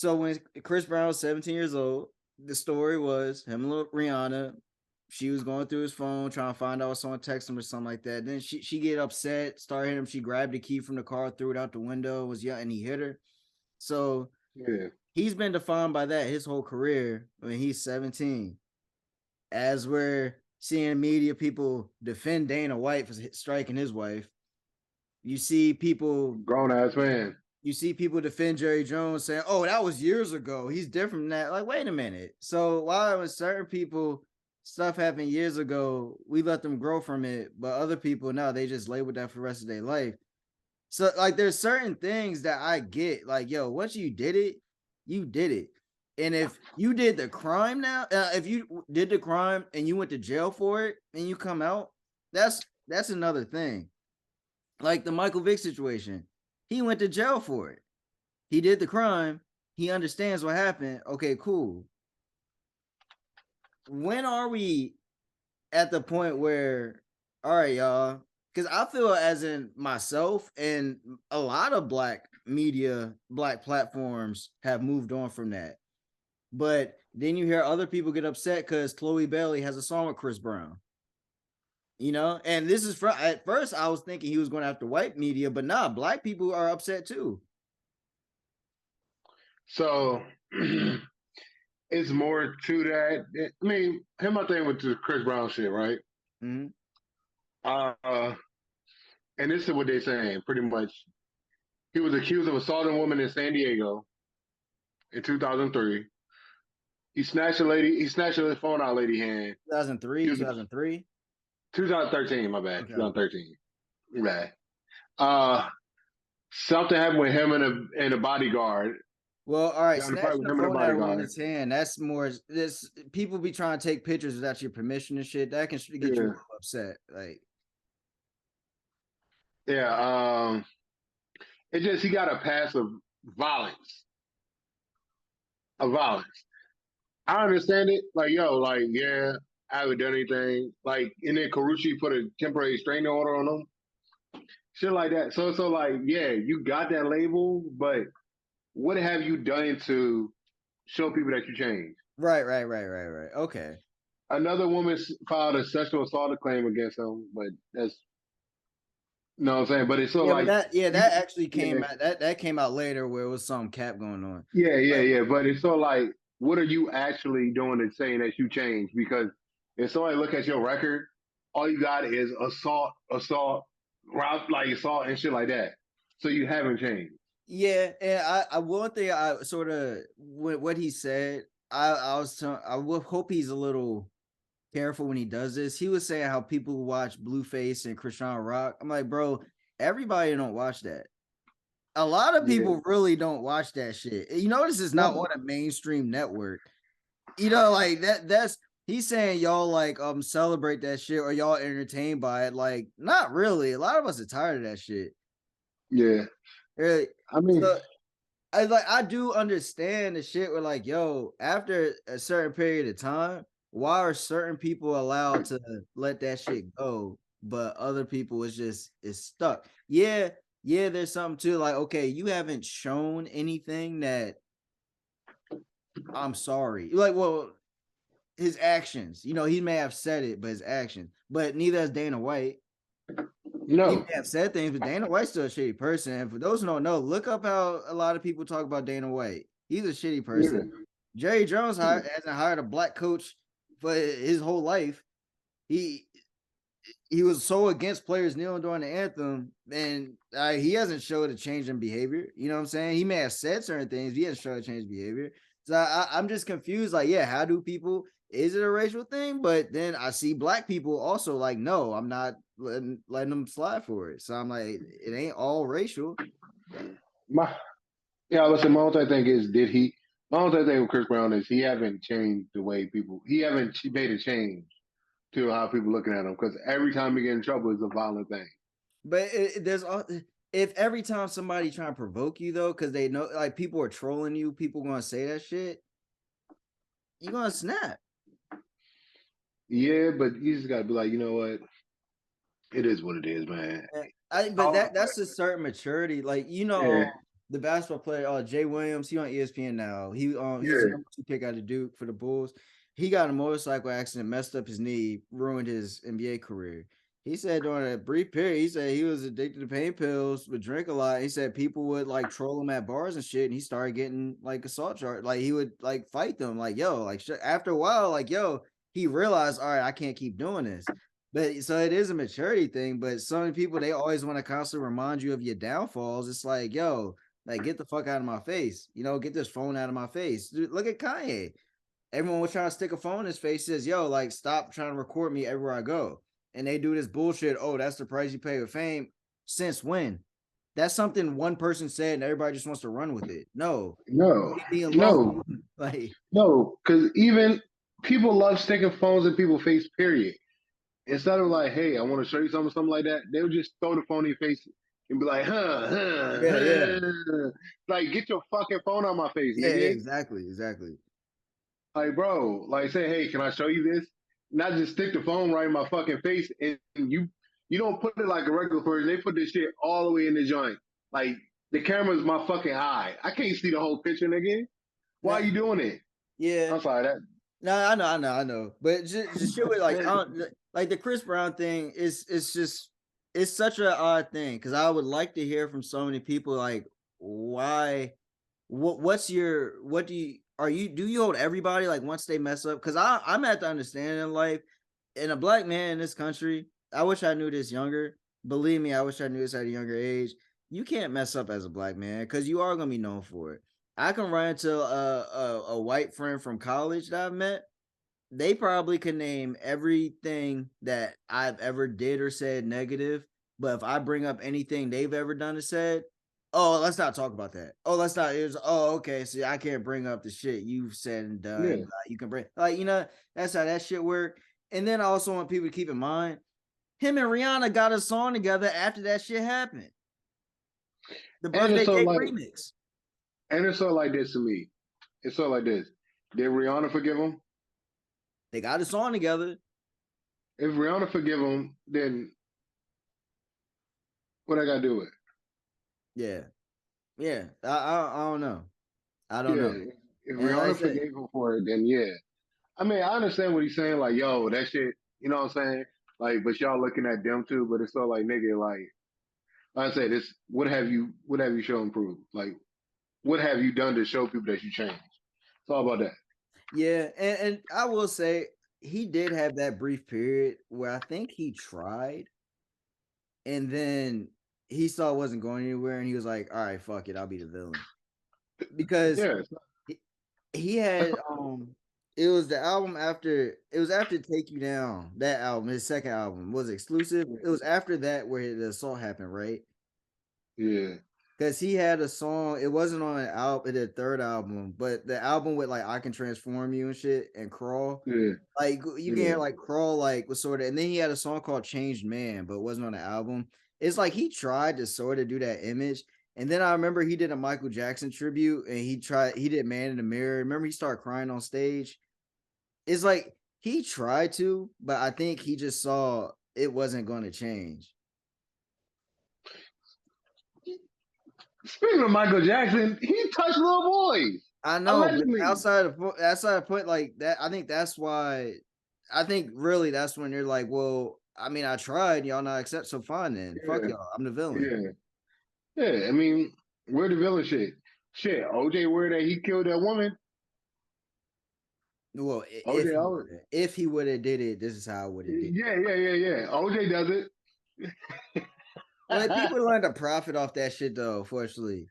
So when Chris Brown was 17 years old, the story was him and Rihanna. She was going through his phone trying to find out if someone texted him or something like that. Then she get upset, started hitting him. She grabbed the key from the car, threw it out the window, was young, and he hit her. So Yeah. he's been defined by that his whole career when he's 17. As we're seeing media people defend Dana White for striking his wife, you see people Grown ass man. defend Jerry Jones saying, "Oh, that was years ago. He's different than that." Like, wait a minute. So why when certain people stuff happened years ago, we let them grow from it, but other people now they just label that for the rest of their life. So like, there's certain things that I get. Like, yo, once you did it, you did it. And if you did the crime now, if you did the crime and you went to jail for it and you come out, that's another thing. Like the Michael Vick situation, he went to jail for it. He did the crime. He understands what happened. Okay, cool. When are we at the point where, all right, y'all? Because I feel as in myself and a lot of black media, black platforms have moved on from that. But then you hear other people get upset because Chloe Bailey has a song with Chris Brown. And this is at first I was thinking he was going after white media, but nah, black people are upset too. So it's more to that. I mean, him my thing with the Chris Brown shit, right? Mm-hmm. Uh, and this is what they're saying, pretty much. He was accused of assaulting a woman in San Diego in 2003. He snatched a lady. He snatched her phone out of lady hand. 2003, She was 2003. 2013. My bad. Okay. 2013. Right. Uh, something happened with him and a bodyguard. Well, all right, Got in a fight snatching with the him and a phone out of a bodyguard. woman's hand, that's more this people be trying to take pictures without your permission and shit. That can get you Yeah. upset. Like, Yeah. It just he got a pass of violence. Of violence. I understand it. Like, yo, like, yeah, I haven't done anything. Like, and then Carucci put a temporary restraining order on him. Shit like that. So like, yeah, you got that label, but what have you done to show people that you changed? right. Okay. Another woman filed a sexual assault claim against him, but that's you know what I'm saying. But it's so Yeah, but like you, that actually yeah, came out that came out later where it was some cap going on. But yeah. But it's so like, what are you actually doing and saying that you changed? Because if somebody look at your record, all you got is assault, like assault and shit like that. So you haven't changed. yeah, and I one thing I sort of what he said, I would hope he's a little careful when he does this. He was saying how people watch Blueface and Chrisean Rock. I'm like, bro, everybody don't watch that. A lot of Yeah. people really don't watch that shit. You notice it's not No. on a mainstream network. Like that's he's saying y'all like celebrate that shit or y'all entertained by it. Like, not really. A lot of us are tired of that shit. Yeah. Really. I mean, So I do understand the shit where like, yo, after a certain period of time, why are certain people allowed to let that shit go, but other people is stuck? Yeah, there's something to like, okay, you haven't shown anything that I'm sorry. Like, well, his actions, he may have said it, but his actions. But neither has Dana White. He no. may have said things, but Dana White's still a shitty person. And for those who don't know, look up how a lot of people talk about Dana White. He's a shitty Yeah. person. Jerry Jones hasn't hired a black coach for his whole life. He was so against players kneeling during the anthem, and he hasn't showed a change in behavior. You know what I'm saying? He may have said certain things, but he hasn't showed a change in behavior. So I'm just confused. Like, yeah, how do people? Is it a racial thing? But then I see black people also like, no, I'm not letting them slide for it. So I'm like, it ain't all racial. My yeah, listen, my only thing is my only thing with Chris Brown is he haven't changed the way he haven't made a change to how people looking at him because every time he get in trouble it's a violent thing. But there's if every time somebody trying to provoke you though, because they know like people are trolling you, people gonna say that shit, you gonna snap. Yeah, but you just gotta be like, you know what? It is what it is, man. But that's a certain maturity. Like, Yeah. the basketball player, Jay Williams, he on ESPN now. He's the Yeah. number 2 pick out of Duke for the Bulls. He got in a motorcycle accident, messed up his knee, ruined his NBA career. He said during a brief period, he said he was addicted to pain pills, would drink a lot. He said people would like troll him at bars and shit, and he started getting like assault charge. Like he would like fight them, like yo, like after a while, like yo, he realized, all right, I can't keep doing this. But so it is a maturity thing. But some people they always want to constantly remind you of your downfalls. It's like yo, like get the fuck out of my face, get this phone out of my face. Dude, look at Kanye. Everyone was trying to stick a phone in his face. Says yo, like stop trying to record me everywhere I go. And they do this bullshit. Oh, that's the price you pay with fame. Since when? That's something one person said, and everybody just wants to run with it. No, No, leave me alone. no, Like, no, because even people love sticking phones in people's face. Period. Instead of like, hey, I want to show you something like that, they would just throw the phone in your face and be like, yeah, yeah, like get your fucking phone on my face, yeah, nigga. exactly, exactly. Like, bro, like say, hey, can I show you this? Not just stick the phone right in my fucking face, and you don't put it like a regular person. They put this shit all the way in the joint. Like the camera's my fucking eye. I can't see the whole picture, nigga. Why Nah, are you doing it? yeah, I'm sorry that. no, I know. But just shit with like, I don't like the Chris Brown thing is it's just it's such an odd thing because I would like to hear from so many people like why what do you do you hold everybody like once they mess up? Because I'm at the understanding in life, and a black man in this country, I wish I knew this younger. Believe me, I wish I knew this at a younger age. You can't mess up as a black man because you are gonna be known for it. I can run into a white friend from college that I've met. They probably can name everything that I've ever did or said negative. But if I bring up anything they've ever done or said, oh, let's not talk about that. Oh, let's not. Okay. See, I can't bring up the shit you've said and done. Yeah, You can bring that's how that shit work. And then I also want people to keep in mind, him and Rihanna got a song together after that shit happened. The and it's birthday so cake like, remix. and it's so like this to me. It's so like this. Did Rihanna forgive him? They got a song together. If Rihanna forgive him, then what I gotta do with it? Yeah. Yeah. I don't know. I don't know. Yeah, if And like I Rihanna said, forgave him for it, then yeah. I mean, I understand what he's saying. Like, yo, that shit. You know what I'm saying? Like, but y'all looking at them too. But it's so like, nigga, like I said, this. What have you shown proof? Like, what have you done to show people that you changed? It's all about that. yeah, and I will say he did have that brief period where I think he tried and then he saw it wasn't going anywhere and he was like, all right, fuck it, I'll be the villain. Because Yeah, he, he had it was after Take You Down, that album, his second album was exclusive. It was after that where the assault happened, right? yeah, Because he had a song, it wasn't on an album, the third album, but the album with like I Can Transform You and shit and Crawl. yeah, Like you can yeah, hear like Crawl like was sort of, and then he had a song called Changed Man, but it wasn't on the album. It's like he tried to sort of do that image. And then I remember he did a Michael Jackson tribute and he did Man in the Mirror. Remember he started crying on stage? It's like he tried to, but I think he just saw it wasn't going to change. Speaking of Michael Jackson, he touched little boys. I know, but Allegedly. outside of point like that, I think that's why. I think really that's when you're like, well, I mean, I tried, y'all not accept, so fine then. Fuck Yeah, y'all, I'm the villain. yeah, yeah. I mean, we're the villain shit. Shit, OJ, where that he killed that woman. Well, OJ, if he would have did it, this is how I would have did. yeah. OJ does it. Like people learn to profit off that shit though. Fortunately,